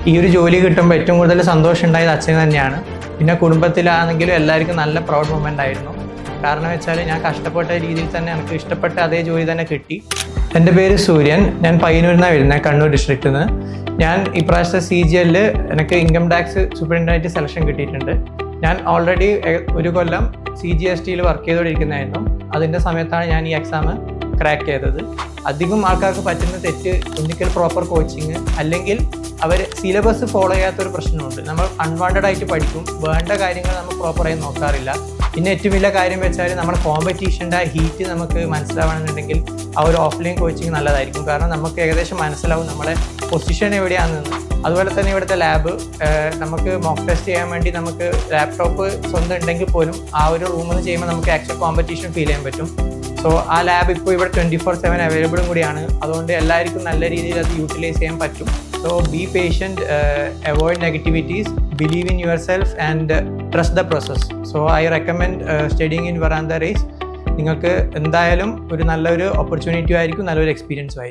ഈ ഒരു ജോലി കിട്ടുമ്പോൾ ഏറ്റവും കൂടുതൽ സന്തോഷം ഉണ്ടായത് അച്ഛന് തന്നെയാണ്. പിന്നെ കുടുംബത്തിലാണെങ്കിലും എല്ലാവർക്കും നല്ല പ്രൗഡ് മൊമെൻ്റ് ആയിരുന്നു. കാരണം വെച്ചാൽ ഞാൻ കഷ്ടപ്പെട്ട രീതിയിൽ തന്നെ എനിക്ക് ഇഷ്ടപ്പെട്ട അതേ ജോലി തന്നെ കിട്ടി. എൻ്റെ പേര് സൂര്യൻ. ഞാൻ പയ്യന്നൂരിൽ നിന്നാണ് വരുന്നത്, കണ്ണൂർ ഡിസ്ട്രിക്റ്റിൽ നിന്ന്. ഞാൻ ഇപ്രാവശ്യത്തെ CGL എനിക്ക് ഇൻകം ടാക്സ് സൂപ്രണ്ടൻ്റായിട്ട് സെലക്ഷൻ കിട്ടിയിട്ടുണ്ട്. ഞാൻ ഓൾറെഡി ഒരു കൊല്ലം CGSTയിൽ വർക്ക് ചെയ്തുകൊണ്ടിരിക്കുന്നതായിരുന്നു. അതിൻ്റെ സമയത്താണ് ഞാൻ ഈ എക്സാം ക്രാക്ക് ചെയ്തത്. അധികം ആൾക്കാർക്ക് പറ്റുന്ന തെറ്റ് ഒന്നിക്കൽ പ്രോപ്പർ കോച്ചിങ്, അല്ലെങ്കിൽ അവർ സിലബസ് ഫോളോ ചെയ്യാത്തൊരു പ്രശ്നമുണ്ട്. നമ്മൾ അൺവാണ്ടഡ് ആയിട്ട് പഠിക്കും, വേണ്ട കാര്യങ്ങൾ നമ്മൾ പ്രോപ്പറായി നോക്കാറില്ല. പിന്നെ ഏറ്റവും വലിയ കാര്യം വെച്ചാൽ നമ്മുടെ കോമ്പറ്റീഷൻ്റെ ഹീറ്റ് നമുക്ക് മനസ്സിലാവണമെന്നുണ്ടെങ്കിൽ ആ ഒരു ഓഫ്ലൈൻ കോച്ചിങ് നല്ലതായിരിക്കും. കാരണം നമുക്ക് ഏകദേശം മനസ്സിലാവും നമ്മളെ പൊസിഷൻ എവിടെയാണെന്ന്. അതുപോലെ തന്നെ ഇവിടുത്തെ ലാബ് നമുക്ക് മോക്ക് ടെസ്റ്റ് ചെയ്യാൻ വേണ്ടി നമുക്ക് ലാപ്ടോപ്പ് സ്വന്തം ഉണ്ടെങ്കിൽ പോലും ആ ഒരു റൂമിൽ നിന്ന് ചെയ്യുമ്പോൾ നമുക്ക് ആക്ച്വൽ കോമ്പറ്റീഷൻ ഫീൽ ചെയ്യാൻ പറ്റും. സോ ആ ലാബ് ഇപ്പോൾ ഇവിടെ 24/7 അവൈലബിളും കൂടിയാണ്. അതുകൊണ്ട് എല്ലാവർക്കും നല്ല രീതിയിൽ അത് യൂട്ടിലൈസ് ചെയ്യാൻ പറ്റും. So be patient, avoid negativities, believe in yourself and trust the process. So I recommend studying in Veranda Race. നിങ്ങൾക്ക് എന്തായാലും ഒരു നല്ലൊരു ഓപ്പർച്യൂണിറ്റി ആയിരിക്കും, നല്ലൊരു എക്സ്പീരിയൻസും ആയിരിക്കും.